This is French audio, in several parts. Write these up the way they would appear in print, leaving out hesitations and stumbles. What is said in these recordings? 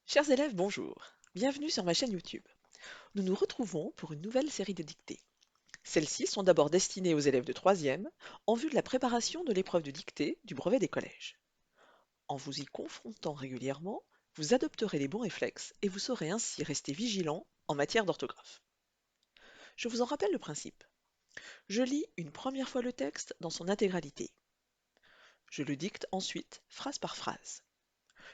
Chers élèves, bonjour. Bienvenue sur ma chaîne YouTube. Nous nous retrouvons pour une nouvelle série de dictées. Celles-ci sont d'abord destinées aux élèves de 3e en vue de la préparation de l'épreuve de dictée du brevet des collèges. En vous y confrontant régulièrement, vous adopterez les bons réflexes et vous saurez ainsi rester vigilant en matière d'orthographe. Je vous en rappelle le principe. Je lis une première fois le texte dans son intégralité. Je le dicte ensuite phrase par phrase.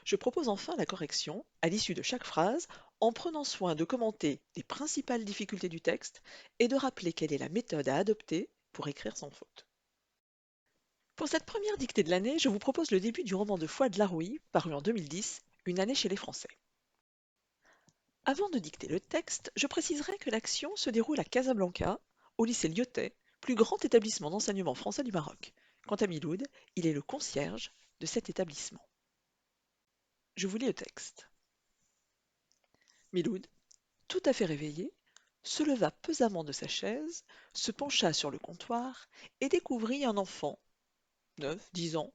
Je propose enfin la correction à l'issue de chaque phrase en prenant soin de commenter les principales difficultés du texte et de rappeler quelle est la méthode à adopter pour écrire sans faute. Pour cette première dictée de l'année, je vous propose le début du roman de Fouad Laroui, paru en 2010, Une année chez les Français. Avant de dicter le texte, je préciserai que l'action se déroule à Casablanca, au lycée Lyotet, plus grand établissement d'enseignement français du Maroc. Quant à Miloud, il est le concierge de cet établissement. Je vous lis le texte. Miloud, tout à fait réveillé, se leva pesamment de sa chaise, se pencha sur le comptoir et découvrit un enfant, 9, 10 ans,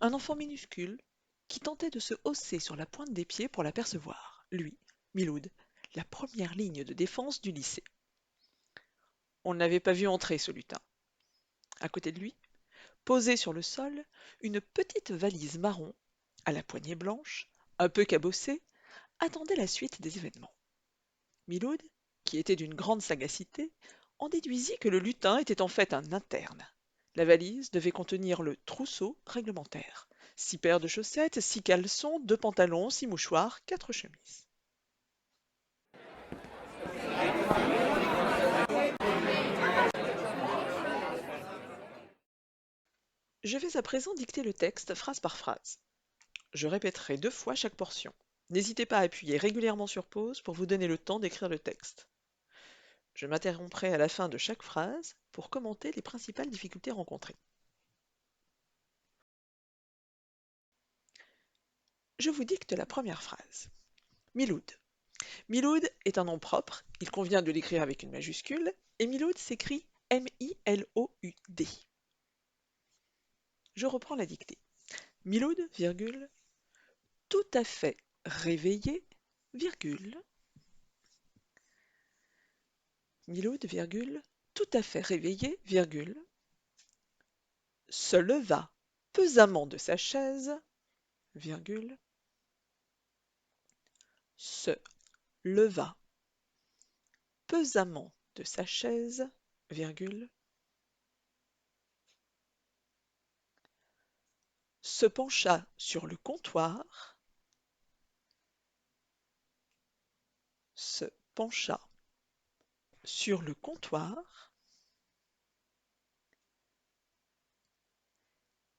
un enfant minuscule, qui tentait de se hausser sur la pointe des pieds pour l'apercevoir, lui, Miloud, la première ligne de défense du lycée. On ne l'avait pas vu entrer, ce lutin. À côté de lui, posée sur le sol, une petite valise marron, à la poignée blanche, un peu cabossée, attendait la suite des événements. Miloud, qui était d'une grande sagacité, en déduisit que le lutin était en fait un interne. La valise devait contenir le trousseau réglementaire. 6 paires de chaussettes, 6 caleçons, 2 pantalons, 6 mouchoirs, 4 chemises. Je vais à présent dicter le texte phrase par phrase. Je répéterai 2 fois chaque portion. N'hésitez pas à appuyer régulièrement sur pause pour vous donner le temps d'écrire le texte. Je m'interromprai à la fin de chaque phrase pour commenter les principales difficultés rencontrées. Je vous dicte la première phrase. Miloud. Miloud est un nom propre, il convient de l'écrire avec une majuscule, et Miloud s'écrit M-I-L-O-U-D. Je reprends la dictée. Miloud, virgule, tout à fait réveillé, virgule. Miloud, virgule, tout à fait réveillé, virgule, se leva pesamment de sa chaise, virgule, se leva pesamment de sa chaise, virgule, se pencha sur le comptoir, se pencha sur le comptoir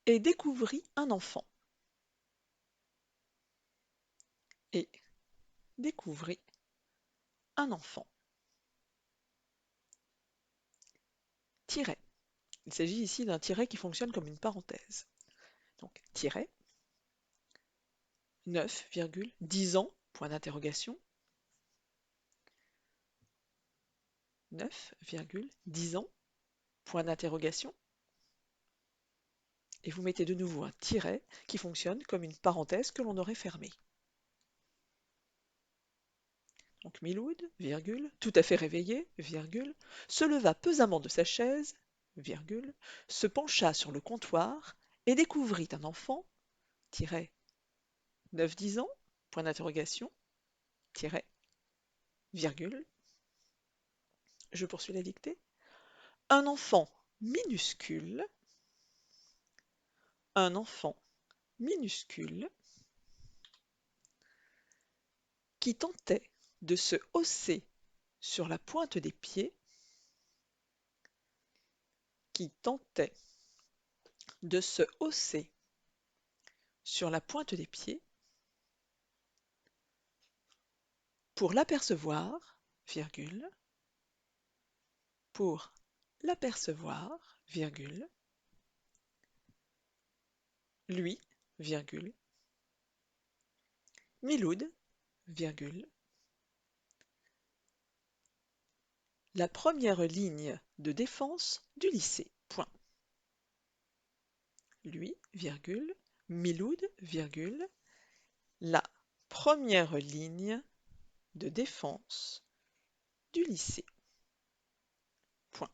et découvrit un enfant. Et découvrit un enfant. Tiret. Il s'agit ici d'un tiret qui fonctionne comme une parenthèse. Donc, tiret, 9,10 ans, point d'interrogation. 9,10 ans, point d'interrogation. Et vous mettez de nouveau un tiret qui fonctionne comme une parenthèse que l'on aurait fermée. Donc Miloud, virgule, tout à fait réveillé, virgule, se leva pesamment de sa chaise, virgule, se pencha sur le comptoir et découvrit un enfant, tiret, 9-10 ans, point d'interrogation, tiret, virgule, je poursuis la dictée, un enfant minuscule, un enfant minuscule, qui tentait de se hausser sur la pointe des pieds, qui tentait de se hausser sur la pointe des pieds pour l'apercevoir, virgule, pour l'apercevoir, virgule, lui, virgule, Miloud, virgule, la première ligne de défense du lycée, point. Lui, virgule, Miloud, virgule, la première ligne de défense du lycée. Point.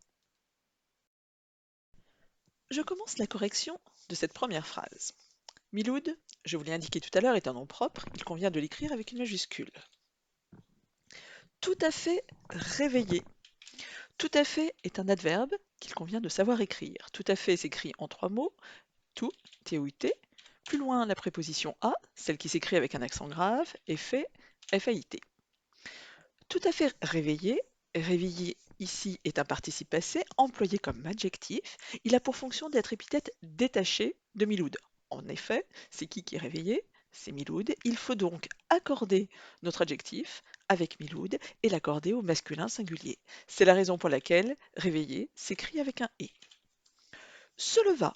Je commence la correction de cette première phrase. Miloud, je vous l'ai indiqué tout à l'heure, est un nom propre, il convient de l'écrire avec une majuscule. Tout à fait réveillé. Tout à fait est un adverbe qu'il convient de savoir écrire. Tout à fait s'écrit en 3 mots, tout, T-O-U-T. Plus loin, la préposition à, celle qui s'écrit avec un accent grave, et fait, F-A-I-T. Tout à fait réveillé. Réveillé ici est un participe passé employé comme adjectif. Il a pour fonction d'être épithète détaché de Miloud. En effet, c'est qui est réveillé? C'est Miloud. Il faut donc accorder notre adjectif avec Miloud et l'accorder au masculin singulier. C'est la raison pour laquelle réveillé s'écrit avec un et. Se leva.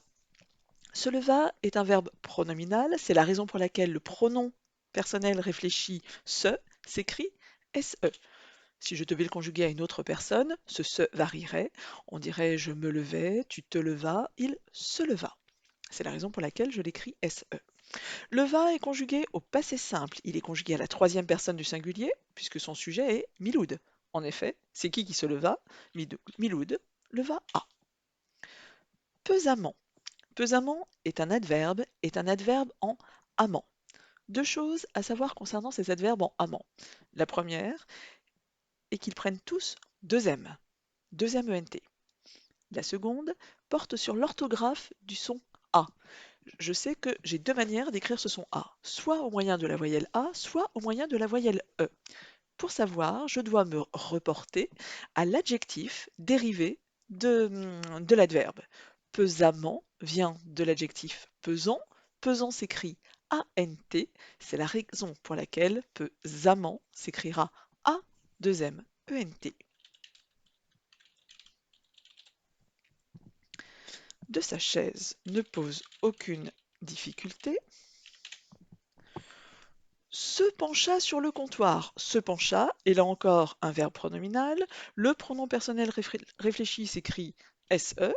Se leva est un verbe pronominal. C'est la raison pour laquelle le pronom personnel réfléchi se s'écrit se. Si je devais le conjuguer à une autre personne, ce se varierait. On dirait je me levais, tu te levas, il se leva. C'est la raison pour laquelle je l'écris se. Leva est conjugué au passé simple. Il est conjugué à la troisième personne du singulier, puisque son sujet est Miloud. En effet, c'est qui se leva? Miloud leva à. Pesamment. Pesamment est un adverbe en amant. Deux choses à savoir concernant ces adverbes en amant. La première est qu'ils prennent tous deux M. Deux M-E-N-T. La seconde porte sur l'orthographe du son A. Je sais que j'ai deux manières d'écrire ce son A, soit au moyen de la voyelle A, soit au moyen de la voyelle E. Pour savoir, je dois me reporter à l'adjectif dérivé de l'adverbe. Pesamment vient de l'adjectif pesant. Pesant s'écrit A-N-T. C'est la raison pour laquelle pesamment s'écrira A-2-M-E-N-T. De sa chaise ne pose aucune difficulté. Se pencha sur le comptoir. Se pencha est là encore un verbe pronominal. Le pronom personnel réfléchi s'écrit SE.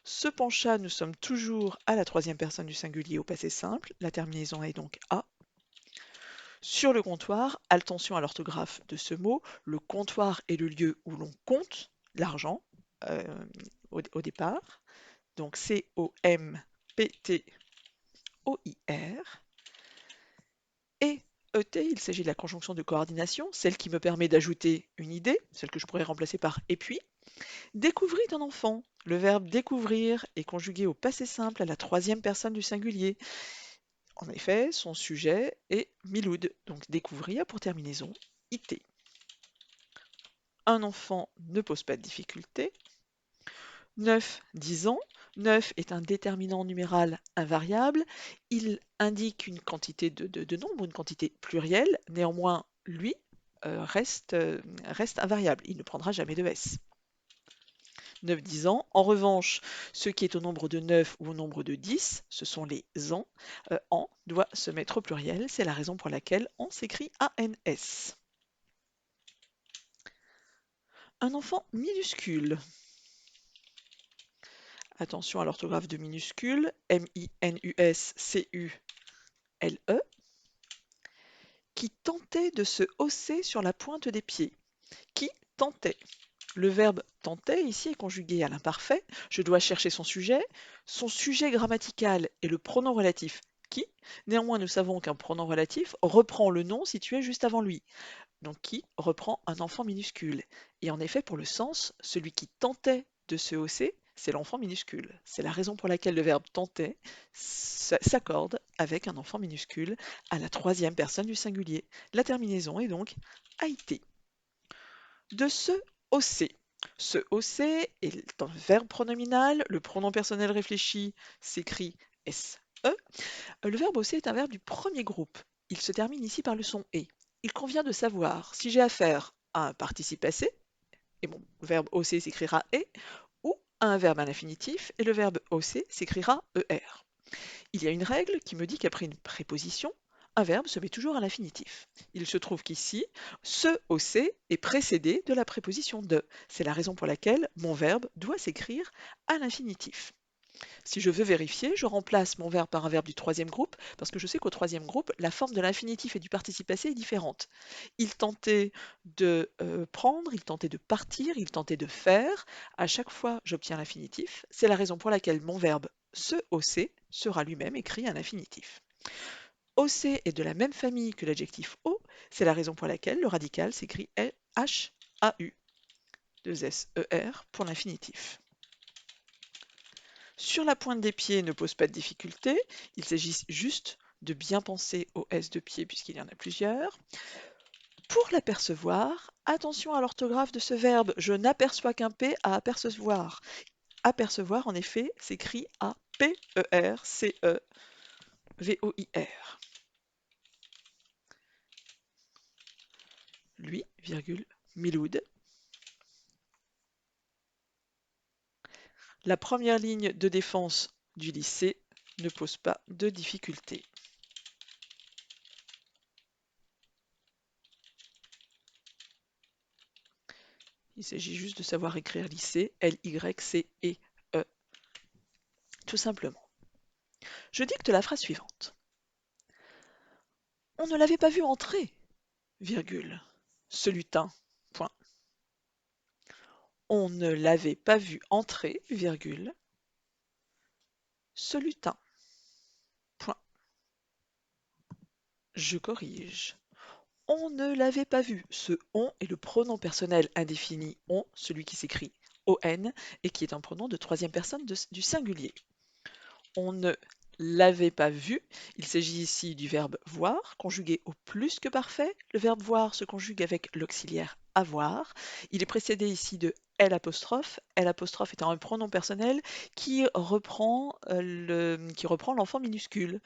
Se pencha, nous sommes toujours à la troisième personne du singulier au passé simple. La terminaison est donc A. Sur le comptoir, attention à l'orthographe de ce mot. Le comptoir est le lieu où l'on compte l'argent au départ. Donc C-O-M-P-T-O-I-R. Et ET, il s'agit de la conjonction de coordination, celle qui me permet d'ajouter une idée, celle que je pourrais remplacer par et puis. Découvrit un enfant. Le verbe découvrir est conjugué au passé simple à la troisième personne du singulier. En effet, son sujet est Miloud, donc découvrir pour terminaison IT. Un enfant ne pose pas de difficulté. 9, 10 ans. 9 est un déterminant numéral invariable. Il indique une quantité de nombre, une quantité plurielle. Néanmoins, lui reste invariable. Il ne prendra jamais de S. 9, 10 ans. En revanche, ce qui est au nombre de 9 ou au nombre de 10, ce sont les ans. An doit se mettre au pluriel. C'est la raison pour laquelle on s'écrit ANS. Un enfant minuscule. Attention à l'orthographe de minuscule, M-I-N-U-S-C-U-L-E, qui tentait de se hausser sur la pointe des pieds. Qui tentait? Le verbe tenter ici est conjugué à l'imparfait. Je dois chercher son sujet. Son sujet grammatical est le pronom relatif qui. Néanmoins, nous savons qu'un pronom relatif reprend le nom situé juste avant lui. Donc qui reprend un enfant minuscule. Et en effet, pour le sens, celui qui tentait de se hausser, c'est l'enfant minuscule. C'est la raison pour laquelle le verbe tenter s'accorde avec un enfant minuscule à la troisième personne du singulier. La terminaison est donc AIT. De se hausser. Se hausser est un verbe pronominal. Le pronom personnel réfléchi s'écrit SE. Le verbe hausser est un verbe du premier groupe. Il se termine ici par le son et. Il convient de savoir si j'ai affaire à un participe passé, et mon verbe hausser s'écrira et, ou à un verbe à l'infinitif, et le verbe hausser s'écrira ER. Il y a une règle qui me dit qu'après une préposition, un verbe se met toujours à l'infinitif. Il se trouve qu'ici, se hausser est précédé de la préposition de. C'est la raison pour laquelle mon verbe doit s'écrire à l'infinitif. Si je veux vérifier, je remplace mon verbe par un verbe du troisième groupe, parce que je sais qu'au troisième groupe, la forme de l'infinitif et du participe passé est différente. Il tentait de prendre, il tentait de partir, il tentait de faire. À chaque fois, j'obtiens l'infinitif. C'est la raison pour laquelle mon verbe se hausser sera lui-même écrit à l'infinitif. Hausser est de la même famille que l'adjectif haut, c'est la raison pour laquelle le radical s'écrit H-A-U, 2-S-E-R pour l'infinitif. Sur la pointe des pieds ne pose pas de difficulté, il s'agit juste de bien penser au S de pied puisqu'il y en a plusieurs. Pour l'apercevoir, attention à l'orthographe de ce verbe, je n'aperçois qu'un P à apercevoir. Apercevoir, en effet, s'écrit A-P-E-R-C-E-V-O-I-R. Lui, virgule, Miloud. La première ligne de défense du lycée ne pose pas de difficulté. Il s'agit juste de savoir écrire lycée, L-Y-C-E-E, tout simplement. Je dicte la phrase suivante. On ne l'avait pas vu entrer, virgule, ce lutin, point. On ne l'avait pas vu entrer, virgule, ce lutin, point. Je corrige. On ne l'avait pas vu. Ce on est le pronom personnel indéfini on, celui qui s'écrit on, et qui est un pronom de troisième personne du singulier. On ne l'avait pas vu. Il s'agit ici du verbe voir, conjugué au plus que parfait. Le verbe voir se conjugue avec l'auxiliaire avoir. Il est précédé ici de L apostrophe. L apostrophe étant un pronom personnel qui reprend l'enfant minuscule.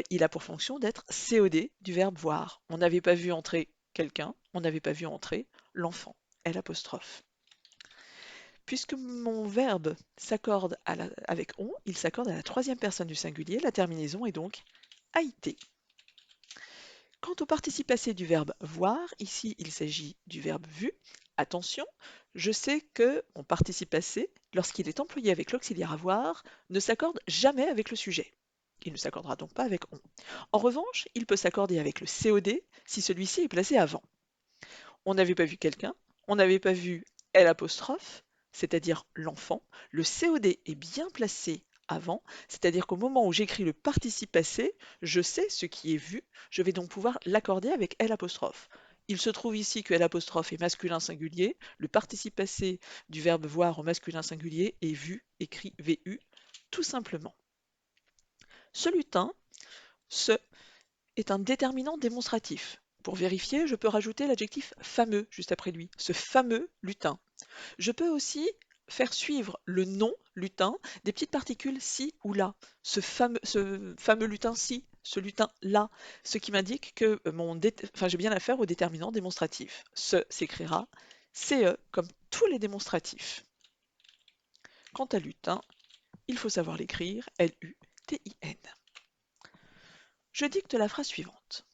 Il a pour fonction d'être COD du verbe voir. On n'avait pas vu entrer quelqu'un, on n'avait pas vu entrer l'enfant. L apostrophe. Puisque mon verbe s'accorde avec on, il s'accorde à la troisième personne du singulier, la terminaison est donc AIT. Quant au participe passé du verbe voir, ici il s'agit du verbe vu. Attention, je sais que mon participe passé, lorsqu'il est employé avec l'auxiliaire avoir, ne s'accorde jamais avec le sujet. Il ne s'accordera donc pas avec on. En revanche, il peut s'accorder avec le COD si celui-ci est placé avant. On n'avait pas vu quelqu'un, on n'avait pas vu L apostrophe, c'est-à-dire l'enfant. Le COD est bien placé avant, c'est-à-dire qu'au moment où j'écris le participe passé, je sais ce qui est vu, je vais donc pouvoir l'accorder avec L apostrophe. Il se trouve ici que L apostrophe est masculin singulier, le participe passé du verbe voir au masculin singulier est vu, écrit VU, tout simplement. Ce lutin, ce est un déterminant démonstratif. Pour vérifier, je peux rajouter l'adjectif fameux juste après lui, ce fameux lutin. Je peux aussi faire suivre le nom lutin des petites particules ci ou là, ce fameux lutin-ci, ce lutin-là, ce qui m'indique que j'ai bien affaire au déterminant démonstratif. Ce s'écrira CE comme tous les démonstratifs. Quant à lutin, il faut savoir l'écrire L-U-T-I-N. Je dicte la phrase suivante.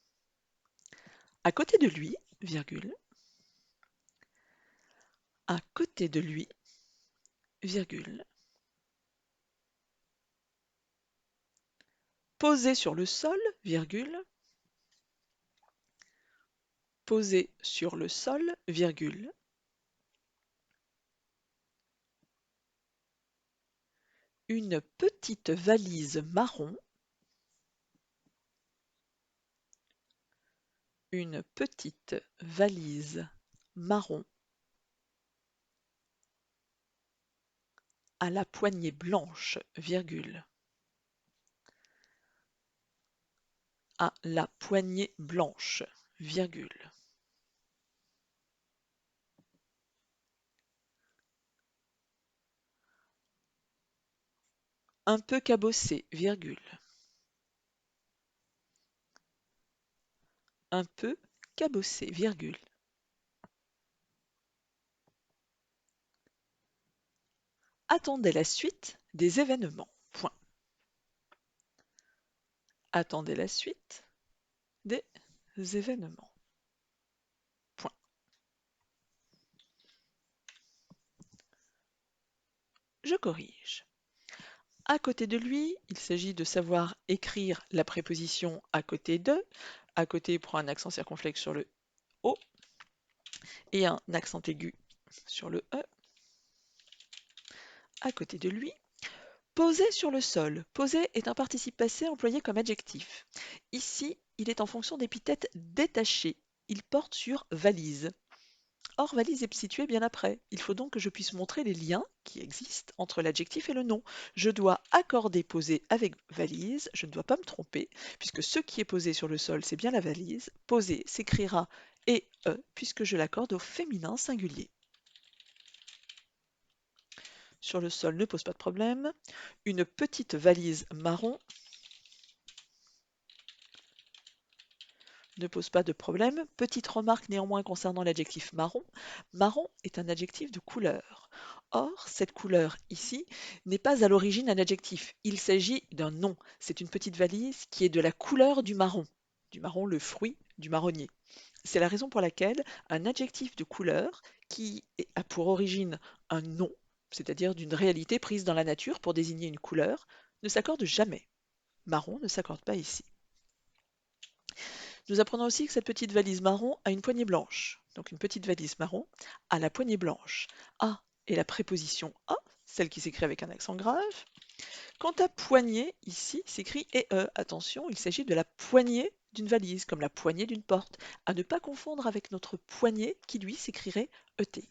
À côté de lui, virgule, à côté de lui, virgule, posé sur le sol, virgule, posé sur le sol, virgule, une petite valise marron, une petite valise marron à la poignée blanche, virgule, à la poignée blanche, virgule. Un peu cabossé, virgule. Un peu cabossé, virgule. Attendez la suite des événements. Point. Attendez la suite des événements. Point. Je corrige. À côté de lui, il s'agit de savoir écrire la préposition à côté de. À côté prend un accent circonflexe sur le O et un accent aigu sur le E. À côté de lui, poser sur le sol. Poser est un participe passé employé comme adjectif. Ici, il est en fonction d'épithètes détachées. Il porte sur valise. Or, valise est située bien après. Il faut donc que je puisse montrer les liens qui existent entre l'adjectif et le nom. Je dois accorder poser avec valise, je ne dois pas me tromper, puisque ce qui est posé sur le sol, c'est bien la valise. Poser s'écrira et puisque je l'accorde au féminin singulier. Sur le sol ne pose pas de problème. Une petite valise marron ne pose pas de problème. Petite remarque néanmoins concernant l'adjectif marron. Marron est un adjectif de couleur. Or, cette couleur ici n'est pas à l'origine un adjectif. Il s'agit d'un nom. C'est une petite valise qui est de la couleur du marron. Du marron, le fruit du marronnier. C'est la raison pour laquelle un adjectif de couleur qui a pour origine un nom, c'est-à-dire d'une réalité prise dans la nature pour désigner une couleur, ne s'accorde jamais. Marron ne s'accorde pas ici. Nous apprenons aussi que cette petite valise marron a une poignée blanche. Donc une petite valise marron a la poignée blanche. A est la préposition A, celle qui s'écrit avec un accent grave. Quant à poignée, ici, s'écrit E. Attention, il s'agit de la poignée d'une valise, comme la poignée d'une porte, à ne pas confondre avec notre poignet qui, lui, s'écrirait ET.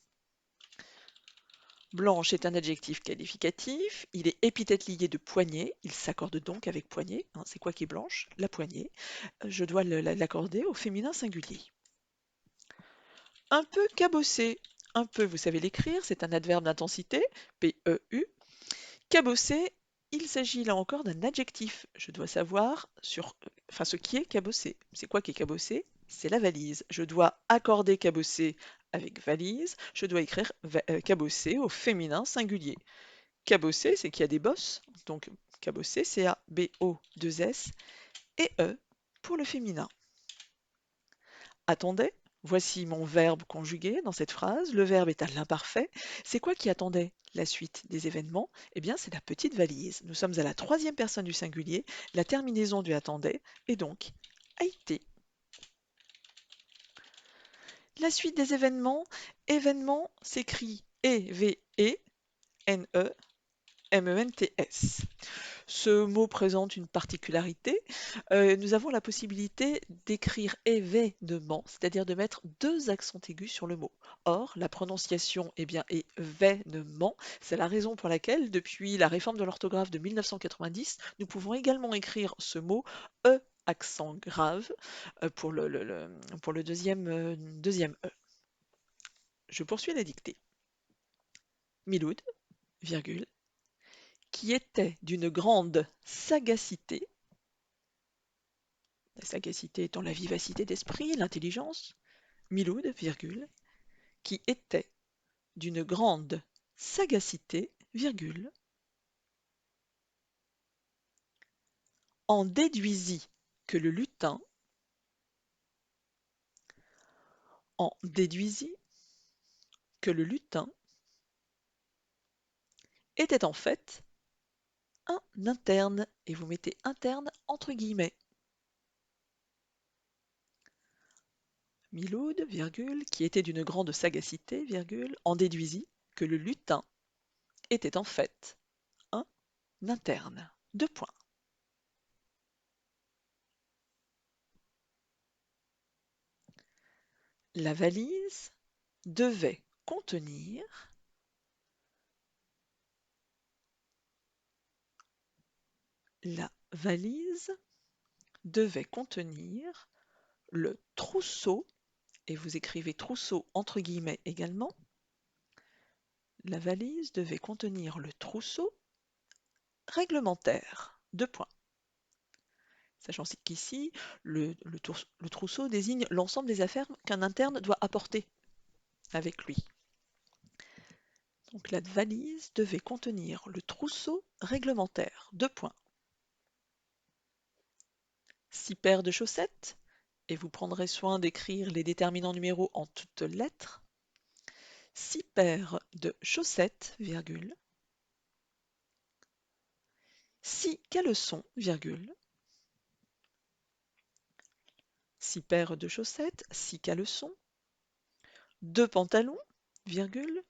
Blanche est un adjectif qualificatif, il est épithète lié de poignée, il s'accorde donc avec poignée. Hein, c'est quoi qui est blanche? La poignée. Je dois l'accorder au féminin singulier. Un peu cabossé. Un peu, vous savez l'écrire, c'est un adverbe d'intensité, P-E-U. Cabossé, il s'agit là encore d'un adjectif. Je dois savoir ce qui est cabossé. C'est quoi qui est cabossé? C'est la valise. Je dois accorder cabossé avec valise. Je dois écrire cabossé au féminin singulier. Cabossé, c'est qu'il y a des bosses. Donc cabossé, c'est A-B-O-2-S et E pour le féminin. Attendez, voici mon verbe conjugué dans cette phrase. Le verbe est à l'imparfait. C'est quoi qui attendait la suite des événements? Eh bien, c'est la petite valise. Nous sommes à la troisième personne du singulier. La terminaison du attendait est donc a été. La suite des événements. Événement s'écrit E-V-E-N-E-M-E-N-T-S. Ce mot présente une particularité. Nous avons la possibilité d'écrire événement, c'est-à-dire de mettre deux accents aigus sur le mot. Or, la prononciation est événement. C'est la raison pour laquelle, depuis la réforme de l'orthographe de 1990, nous pouvons également écrire ce mot E accent grave pour le deuxième E. Je poursuis la dictée. Miloud, virgule, qui était d'une grande sagacité. La sagacité étant la vivacité d'esprit, l'intelligence. Miloud, virgule, qui était d'une grande sagacité, virgule, en déduisit que le lutin, en déduisit que le lutin était en fait un interne, et vous mettez interne entre guillemets. Miloud, virgule, qui était d'une grande sagacité, virgule, en déduisit que le lutin était en fait un interne. Deux points. La valise devait contenir la valise devait contenir le trousseau, et vous écrivez trousseau entre guillemets également. La valise devait contenir le trousseau réglementaire. Deux points. Sachant qu'ici, le trousseau désigne l'ensemble des affaires qu'un interne doit apporter avec lui. Donc la valise devait contenir le trousseau réglementaire. Deux points. 6 paires de chaussettes, et vous prendrez soin d'écrire les déterminants numéraux en toutes lettres. 6 paires de chaussettes, virgule, 6 caleçons, virgule, 6 paires de chaussettes, 6 caleçons, 2 pantalons, virgule,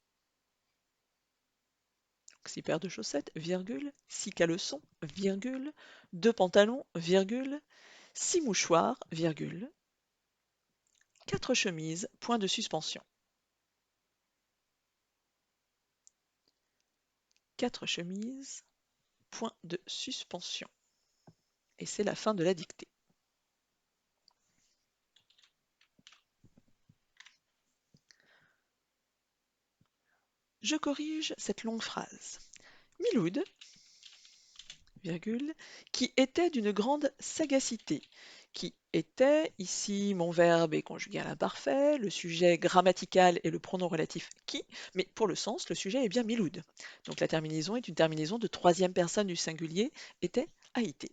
6 paires de chaussettes, virgule, 6 caleçons, virgule, 2 pantalons, virgule, 6 mouchoirs, virgule, 4 chemises, point de suspension. 4 chemises, point de suspension. Et c'est la fin de la dictée. Je corrige cette longue phrase. Miloud, virgule, qui était d'une grande sagacité. Qui était, ici mon verbe est conjugué à l'imparfait, le sujet grammatical est le pronom relatif qui, mais pour le sens, le sujet est bien Miloud. Donc la terminaison est une terminaison de troisième personne du singulier, était a été.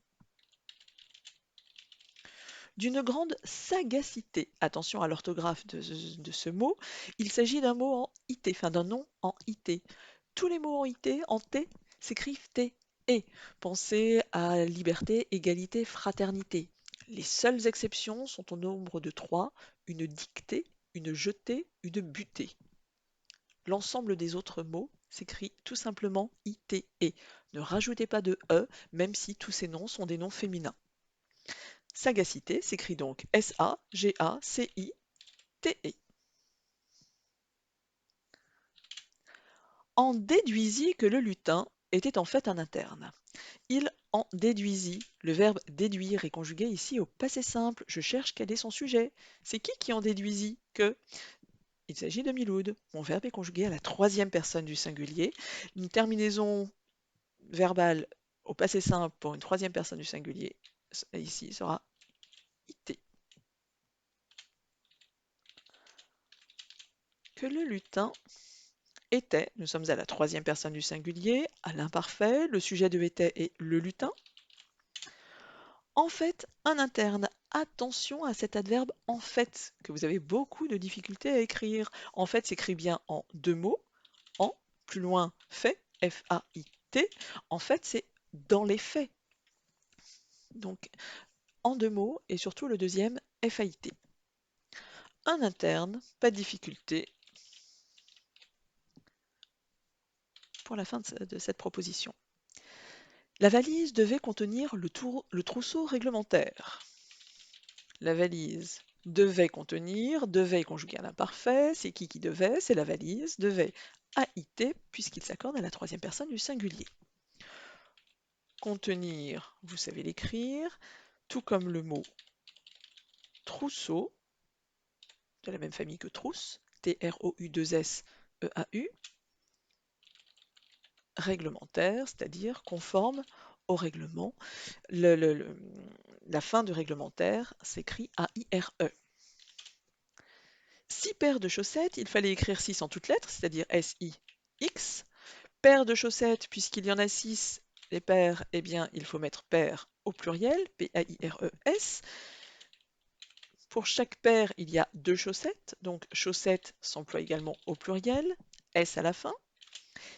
D'une grande sagacité. Attention à l'orthographe de ce mot. Il s'agit d'un mot en IT, enfin d'un nom en IT. Tous les mots en IT, en T, s'écrivent T. Et pensez à liberté, égalité, fraternité. Les seules exceptions sont au nombre de 3, une dictée, une jetée, une butée. L'ensemble des autres mots s'écrit tout simplement ITE. Ne rajoutez pas de E, même si tous ces noms sont des noms féminins. Sagacité s'écrit donc S-A-G-A-C-I-T-E. En déduisit que le lutin était en fait un interne. Il en déduisit. Le verbe déduire est conjugué ici au passé simple. Je cherche quel est son sujet. C'est qui en déduisit que? Il s'agit de Miloud. Mon verbe est conjugué à la troisième personne du singulier. Une terminaison verbale au passé simple pour une troisième personne du singulier ici sera IT. Que le lutin était, nous sommes à la troisième personne du singulier, à l'imparfait, le sujet de était est le lutin. En fait, un interne. Attention à cet adverbe en fait, que vous avez beaucoup de difficultés à écrire. En fait s'écrit bien en deux mots, en, plus loin, fait, F-A-I-T. En fait, c'est dans les faits. Donc, en deux mots, et surtout le deuxième, F-A-I-T. Un interne, pas de difficulté pour la fin de cette proposition. La valise devait contenir le trousseau réglementaire. La valise devait contenir, devait est conjugué à l'imparfait, c'est qui devait? C'est la valise, devait AIT, puisqu'il s'accorde à la troisième personne du singulier. Contenir, vous savez l'écrire, tout comme le mot trousseau, de la même famille que trousse, T-R-O-U-2-S-E-A-U, réglementaire, c'est-à-dire conforme au règlement. La fin de réglementaire s'écrit A-I-R-E. 6 paires de chaussettes, il fallait écrire 6 en toutes lettres, c'est-à-dire S-I-X. Paires de chaussettes, puisqu'il y en a 6, les paires, eh bien, il faut mettre paires au pluriel, P-A-I-R-E-S. Pour chaque paire, il y a 2 chaussettes, donc chaussettes s'emploie également au pluriel, S à la fin.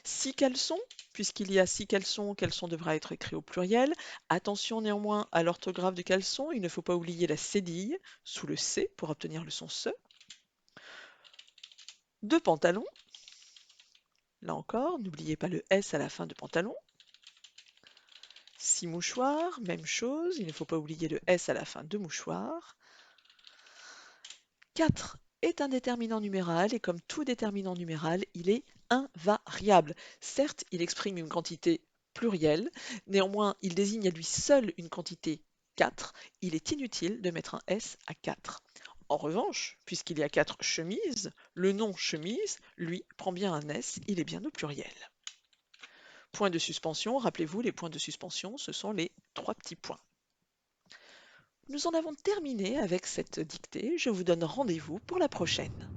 6 caleçons, puisqu'il y a 6 caleçons, caleçon devra être écrit au pluriel. Attention néanmoins à l'orthographe du caleçon, il ne faut pas oublier la cédille sous le C pour obtenir le son SE. 2 pantalons, là encore, n'oubliez pas le S à la fin de pantalon. 6 mouchoirs, même chose, il ne faut pas oublier le S à la fin de mouchoir. 4 est un déterminant numéral et comme tout déterminant numéral, il est invariable. Certes, il exprime une quantité plurielle, néanmoins, il désigne à lui seul une quantité 4. Il est inutile de mettre un S à 4. En revanche, puisqu'il y a 4 chemises, le nom chemise, lui, prend bien un S, il est bien au pluriel. Point de suspension, rappelez-vous, les points de suspension, ce sont les 3 petits points. Nous en avons terminé avec cette dictée, je vous donne rendez-vous pour la prochaine.